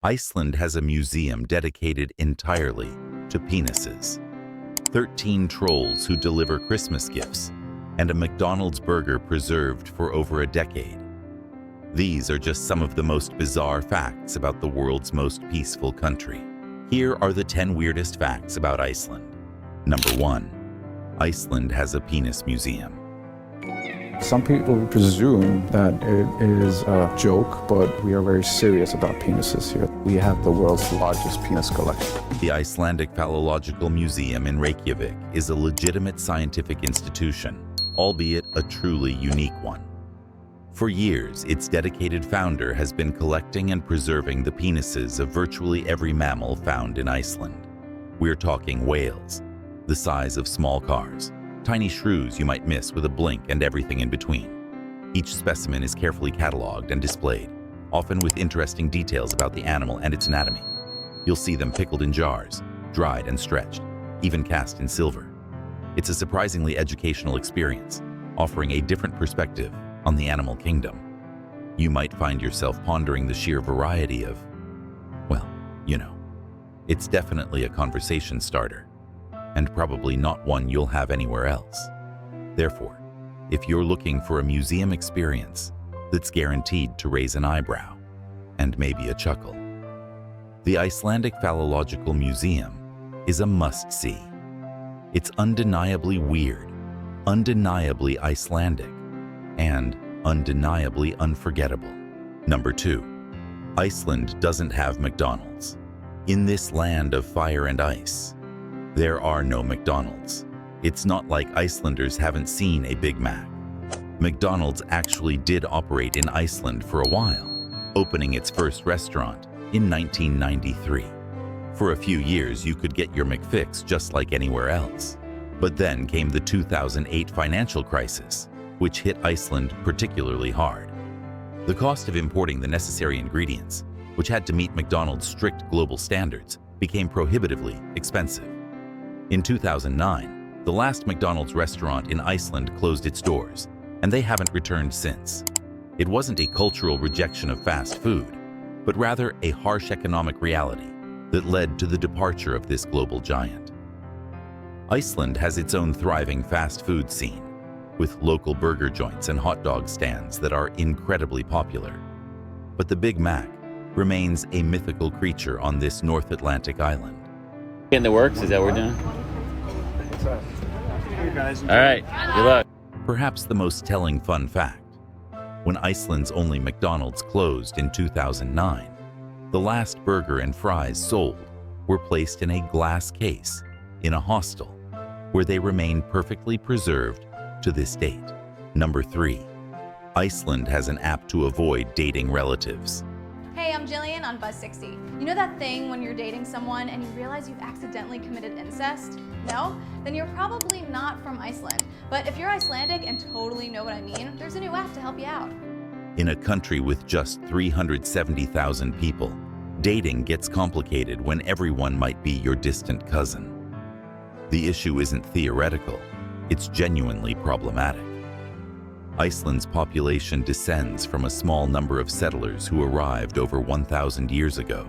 Iceland has a museum dedicated entirely to penises. 13 trolls who deliver Christmas gifts, and a McDonald's burger preserved for over a decade. These are just some of the most bizarre facts about the world's most peaceful country. Here are the 10 weirdest facts about Iceland. Number 1. Iceland has a penis museum. Some people presume that it is a joke, but we are very serious about penises here. We have the world's largest penis collection. The Icelandic Phallological Museum in Reykjavik is a legitimate scientific institution, albeit a truly unique one. For years, its dedicated founder has been collecting and preserving the penises of virtually every mammal found in Iceland. We're talking whales, the size of small cars, tiny shrews you might miss with a blink, and everything in between. Each specimen is carefully cataloged and displayed, often with interesting details about the animal and its anatomy. You'll see them pickled in jars, dried and stretched, even cast in silver. It's a surprisingly educational experience, offering a different perspective on the animal kingdom. You might find yourself pondering the sheer variety of, well, it's definitely a conversation starter, and probably not one you'll have anywhere else. Therefore, if you're looking for a museum experience that's guaranteed to raise an eyebrow and maybe a chuckle, the Icelandic Phallological Museum is a must-see. It's undeniably weird, undeniably Icelandic, and undeniably unforgettable. Number 2. Iceland doesn't have McDonald's. In this land of fire and ice, there are no McDonald's. It's not like Icelanders haven't seen a Big Mac. McDonald's actually did operate in Iceland for a while, opening its first restaurant in 1993. For a few years, you could get your McFix just like anywhere else. But then came the 2008 financial crisis, which hit Iceland particularly hard. The cost of importing the necessary ingredients, which had to meet McDonald's strict global standards, became prohibitively expensive. In 2009, the last McDonald's restaurant in Iceland closed its doors, and they haven't returned since. It wasn't a cultural rejection of fast food, but rather a harsh economic reality that led to the departure of this global giant. Iceland has its own thriving fast food scene, with local burger joints and hot dog stands that are incredibly popular. But the Big Mac remains a mythical creature on this North Atlantic island. In the works, is that what we're doing? What's up? Hey guys. All right, good luck. Perhaps the most telling fun fact: when Iceland's only McDonald's closed in 2009, the last burger and fries sold were placed in a glass case in a hostel, where they remain perfectly preserved to this date. Number 3. Iceland has an app to avoid dating relatives. Hey, I'm Jillian on Buzz 60. You know that thing when you're dating someone and you realize you've accidentally committed incest? No? Then you're probably not from Iceland. But if you're Icelandic and totally know what I mean, there's a new app to help you out. In a country with just 370,000 people, dating gets complicated when everyone might be your distant cousin. The issue isn't theoretical, it's genuinely problematic. Iceland's population descends from a small number of settlers who arrived over 1,000 years ago,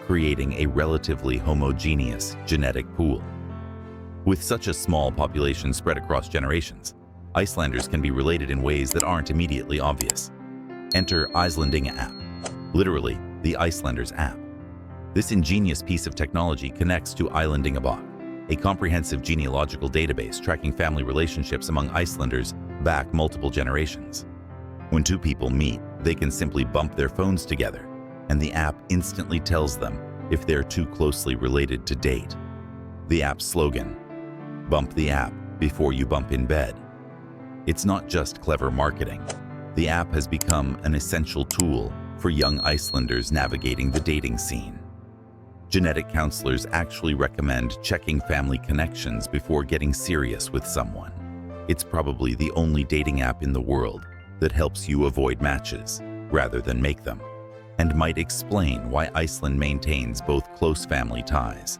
creating a relatively homogeneous genetic pool. With such a small population spread across generations, Icelanders can be related in ways that aren't immediately obvious. Enter Icelandinga app, literally the Icelanders app. This ingenious piece of technology connects to Icelandingabók, a comprehensive genealogical database tracking family relationships among Icelanders back multiple generations. When two people meet, they can simply bump their phones together, and the app instantly tells them if they're too closely related to date. The app's slogan: bump the app before you bump in bed. It's not just clever marketing. The app has become an essential tool for young Icelanders navigating the dating scene. Genetic counselors actually recommend checking family connections before getting serious with someone. It's probably the only dating app in the world that helps you avoid matches rather than make them, and might explain why Iceland maintains both close family ties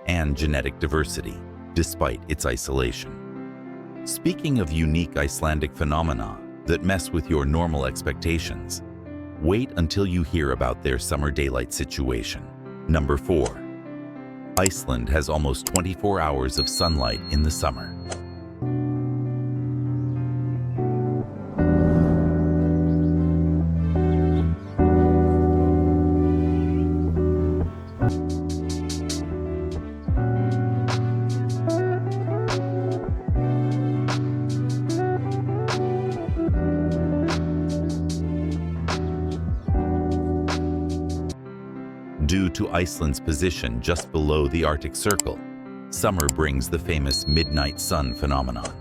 and genetic diversity despite its isolation. Speaking of unique Icelandic phenomena that mess with your normal expectations, Wait until you hear about their summer daylight situation. Number 4. Iceland has almost 24 hours of sunlight in the summer. Due to Iceland's position just below the Arctic Circle, summer brings the famous midnight sun phenomenon.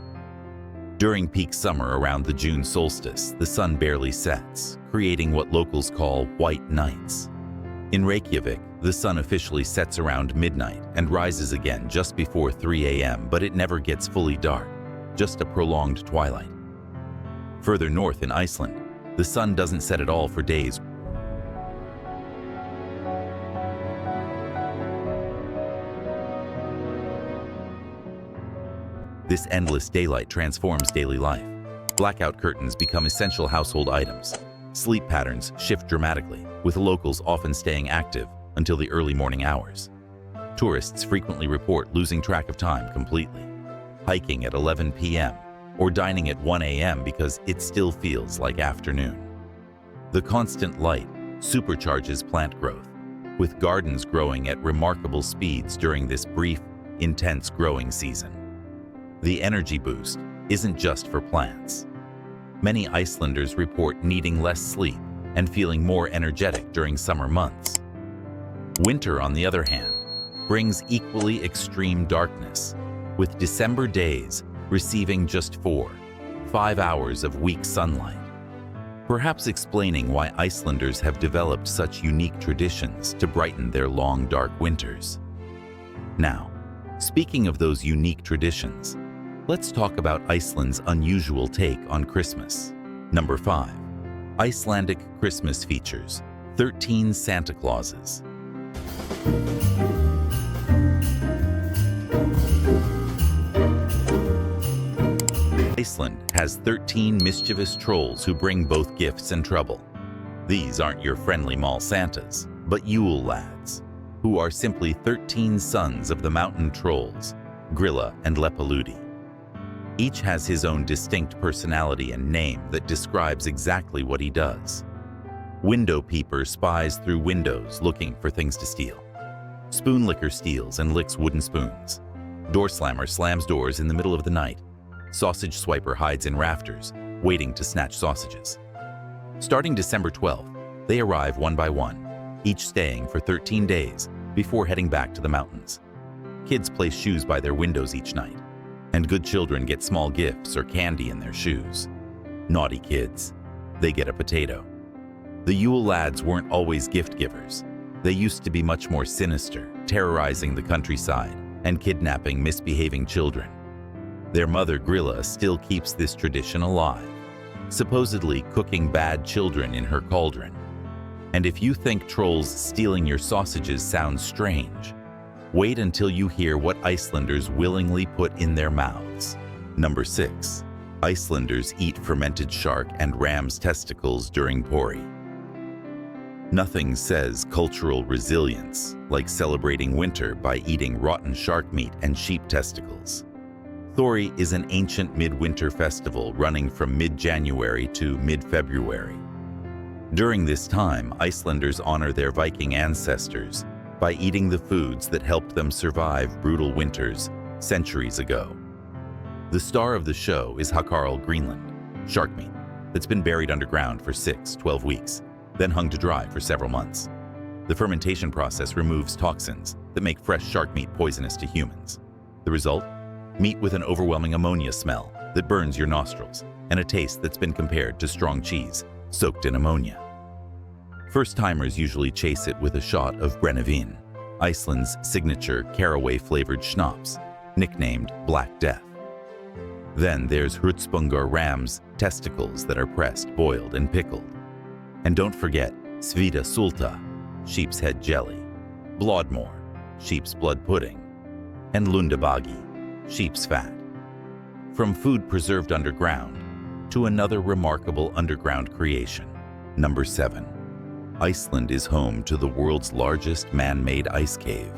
During peak summer around the June solstice, the sun barely sets, creating what locals call white nights. In Reykjavik, the sun officially sets around midnight and rises again just before 3 a.m., but it never gets fully dark, just a prolonged twilight. Further north in Iceland, the sun doesn't set at all for days. This endless daylight transforms daily life. Blackout curtains become essential household items. Sleep patterns shift dramatically, with locals often staying active until the early morning hours. Tourists frequently report losing track of time completely, hiking at 11 p.m. or dining at 1 a.m. because it still feels like afternoon. The constant light supercharges plant growth, with gardens growing at remarkable speeds during this brief, intense growing season. The energy boost isn't just for plants. Many Icelanders report needing less sleep and feeling more energetic during summer months. Winter, on the other hand, brings equally extreme darkness, with December days receiving just 4-5 hours of weak sunlight, perhaps explaining why Icelanders have developed such unique traditions to brighten their long, dark winters. Now, speaking of those unique traditions, let's talk about Iceland's unusual take on Christmas. Number 5. Icelandic Christmas features 13 Santa Clauses. Iceland has 13 mischievous trolls who bring both gifts and trouble. These aren't your friendly mall Santas, but Yule Lads, who are simply 13 sons of the mountain trolls, Grilla and Lepaludi. Each has his own distinct personality and name that describes exactly what he does. Window Peeper spies through windows looking for things to steal. Spoon Licker steals and licks wooden spoons. Door Slammer slams doors in the middle of the night. Sausage Swiper hides in rafters, waiting to snatch sausages. Starting December 12th, they arrive one by one, each staying for 13 days before heading back to the mountains. Kids place shoes by their windows each night, and good children get small gifts or candy in their shoes. Naughty kids, they get a potato. The Yule Lads weren't always gift givers. They used to be much more sinister, terrorizing the countryside and kidnapping misbehaving children. Their mother Grilla still keeps this tradition alive, supposedly cooking bad children in her cauldron. And if you think trolls stealing your sausages sounds strange, wait until you hear what Icelanders willingly put in their mouths. Number 6. Icelanders eat fermented shark and ram's testicles during Pori. Nothing says cultural resilience like celebrating winter by eating rotten shark meat and sheep testicles. Thori is an ancient midwinter festival running from mid-January to mid-February. During this time, Icelanders honor their Viking ancestors by eating the foods that helped them survive brutal winters centuries ago. The star of the show is Hakarl Greenland, shark meat that's been buried underground for 6-12 weeks, then hung to dry for several months. The fermentation process removes toxins that make fresh shark meat poisonous to humans. The result? Meat with an overwhelming ammonia smell that burns your nostrils, and a taste that's been compared to strong cheese soaked in ammonia. First-timers usually chase it with a shot of Brennivin, Iceland's signature caraway-flavored schnapps, nicknamed Black Death. Then there's Hrutspungar ram's testicles that are pressed, boiled, and pickled. And don't forget Svita Sulta, sheep's head jelly, Blodmore, sheep's blood pudding, and Lundabagi, sheep's fat. From food preserved underground to another remarkable underground creation. Number 7. Iceland is home to the world's largest man-made ice cave.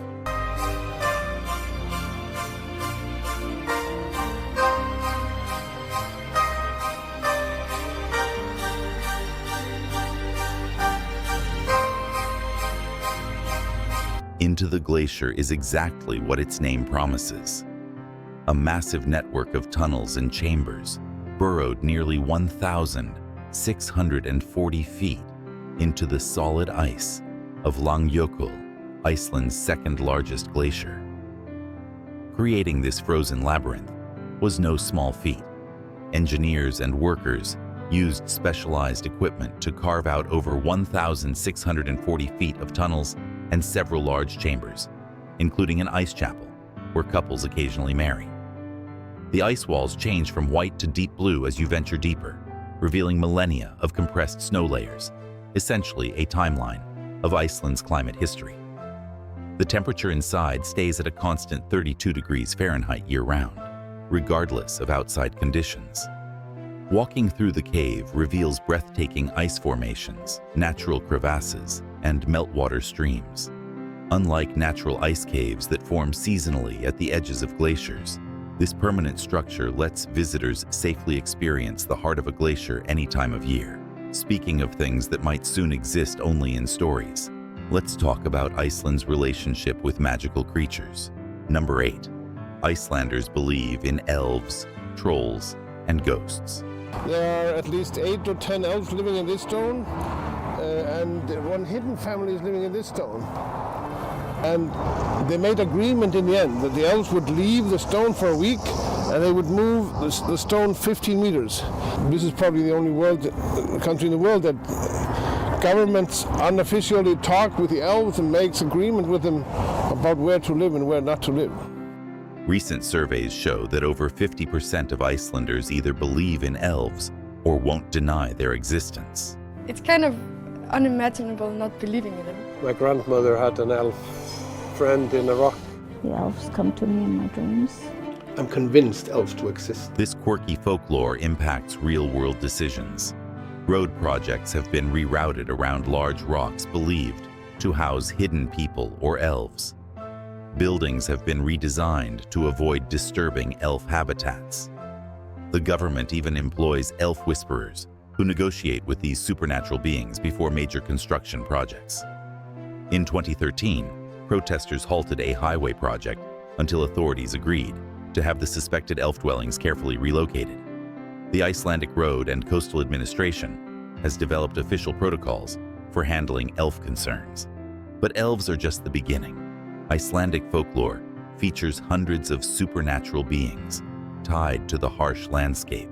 Into the glacier is exactly what its name promises. A massive network of tunnels and chambers burrowed nearly 1,640 feet into the solid ice of Langjökull, Iceland's second largest glacier. Creating this frozen labyrinth was no small feat. Engineers and workers used specialized equipment to carve out over 1,640 feet of tunnels and several large chambers, including an ice chapel where couples occasionally marry. The ice walls change from white to deep blue as you venture deeper, revealing millennia of compressed snow layers, essentially a timeline of Iceland's climate history. The temperature inside stays at a constant 32 degrees Fahrenheit year-round, regardless of outside conditions. Walking through the cave reveals breathtaking ice formations, natural crevasses, and meltwater streams. Unlike natural ice caves that form seasonally at the edges of glaciers, this permanent structure lets visitors safely experience the heart of a glacier any time of year. Speaking of things that might soon exist only in stories, let's talk about Iceland's relationship with magical creatures. Number 8. Icelanders believe in elves, trolls, and ghosts. There are at least 8 or 10 elves living in this stone, and one hidden family is living in this stone. And they made agreement in the end that the elves would leave the stone for a week and they would move the stone 15 meters. This is probably the only country in the world that governments unofficially talk with the elves and makes agreement with them about where to live and where not to live. Recent surveys show that over 50% of Icelanders either believe in elves or won't deny their existence. It's kind of unimaginable not believing in them. My grandmother had an elf friend in a rock. The elves come to me in my dreams. I'm convinced elves do exist. This quirky folklore impacts real-world decisions. Road projects have been rerouted around large rocks believed to house hidden people or elves. Buildings have been redesigned to avoid disturbing elf habitats. The government even employs elf whisperers who negotiate with these supernatural beings before major construction projects. In 2013, protesters halted a highway project until authorities agreed to have the suspected elf dwellings carefully relocated. The Icelandic Road and Coastal Administration has developed official protocols for handling elf concerns. But elves are just the beginning. Icelandic folklore features hundreds of supernatural beings tied to the harsh landscape.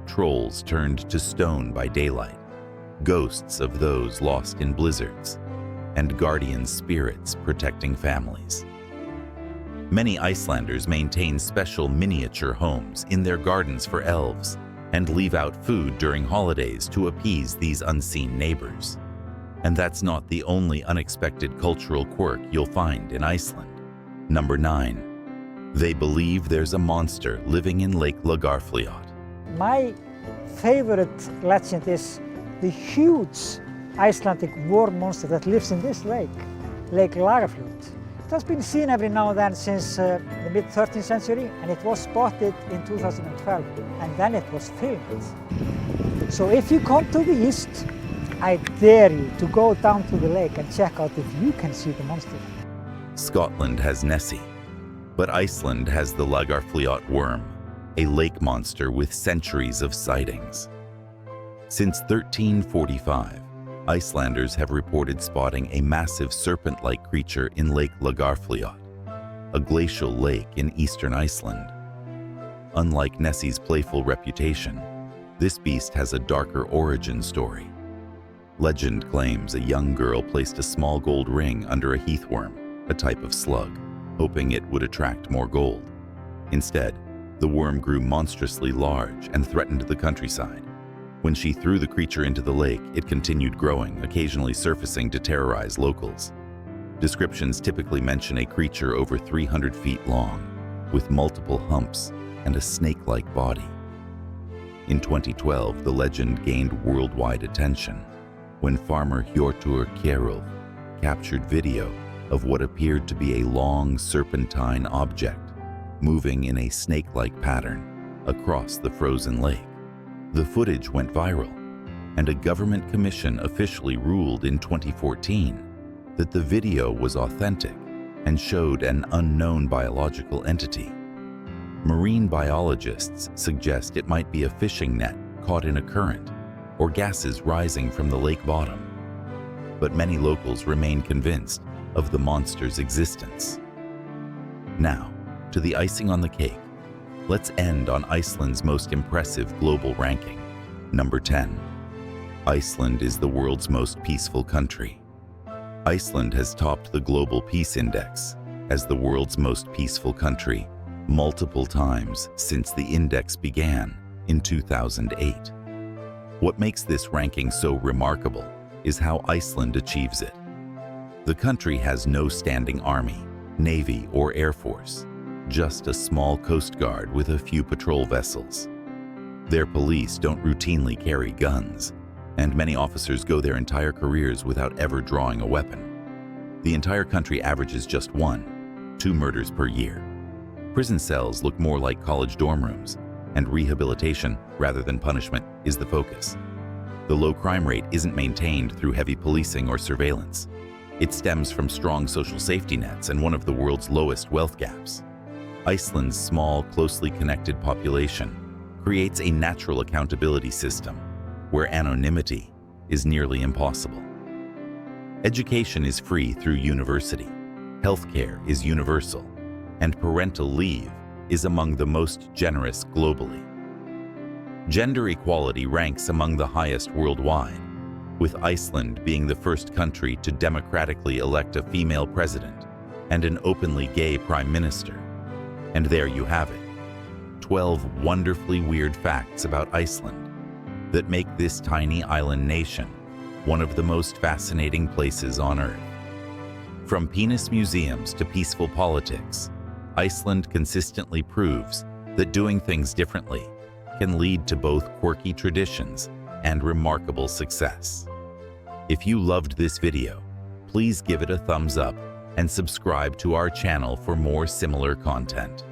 Trolls turned to stone by daylight, ghosts of those lost in blizzards, and guardian spirits protecting families. Many Icelanders maintain special miniature homes in their gardens for elves and leave out food during holidays to appease these unseen neighbors. And that's not the only unexpected cultural quirk you'll find in Iceland. Number 9. They believe there's a monster living in Lake Lagarfljót. My favorite legend is the huge Icelandic war monster that lives in this lake, Lake Lagarfljót. It has been seen every now and then since the mid-13th century, and it was spotted in 2012, and then it was filmed. So if you come to the east, I dare you to go down to the lake and check out if you can see the monster. Scotland has Nessie, but Iceland has the Lagarfljót worm, a lake monster with centuries of sightings. Since 1345, Icelanders have reported spotting a massive serpent-like creature in Lake Lagarfljót, a glacial lake in eastern Iceland. Unlike Nessie's playful reputation, this beast has a darker origin story. Legend claims a young girl placed a small gold ring under a heathworm, a type of slug, hoping it would attract more gold. Instead, the worm grew monstrously large and threatened the countryside. When she threw the creature into the lake, it continued growing, occasionally surfacing to terrorize locals. Descriptions typically mention a creature over 300 feet long, with multiple humps and a snake-like body. In 2012, the legend gained worldwide attention, when farmer Hjortur Kjerulf captured video of what appeared to be a long serpentine object moving in a snake-like pattern across the frozen lake. The footage went viral, and a government commission officially ruled in 2014 that the video was authentic and showed an unknown biological entity. Marine biologists suggest it might be a fishing net caught in a current or gases rising from the lake bottom. But many locals remain convinced of the monster's existence. Now, to the icing on the cake, let's end on Iceland's most impressive global ranking. Number 10. Iceland is the world's most peaceful country. Iceland has topped the Global Peace Index as the world's most peaceful country multiple times since the index began in 2008. What makes this ranking so remarkable is how Iceland achieves it. The country has no standing army, navy, or air force, just a small coast guard with a few patrol vessels. Their police don't routinely carry guns, and many officers go their entire careers without ever drawing a weapon. The entire country averages just 1-2 murders per year. Prison cells look more like college dorm rooms, and rehabilitation, rather than punishment, is the focus. The low crime rate isn't maintained through heavy policing or surveillance. It stems from strong social safety nets and one of the world's lowest wealth gaps. Iceland's small, closely connected population creates a natural accountability system where anonymity is nearly impossible. Education is free through university, healthcare is universal, and parental leave is among the most generous globally. Gender equality ranks among the highest worldwide, with Iceland being the first country to democratically elect a female president and an openly gay prime minister. And there you have it, 12 wonderfully weird facts about Iceland that make this tiny island nation one of the most fascinating places on Earth. From penis museums to peaceful politics, Iceland consistently proves that doing things differently can lead to both quirky traditions and remarkable success. If you loved this video, please give it a thumbs up and subscribe to our channel for more similar content.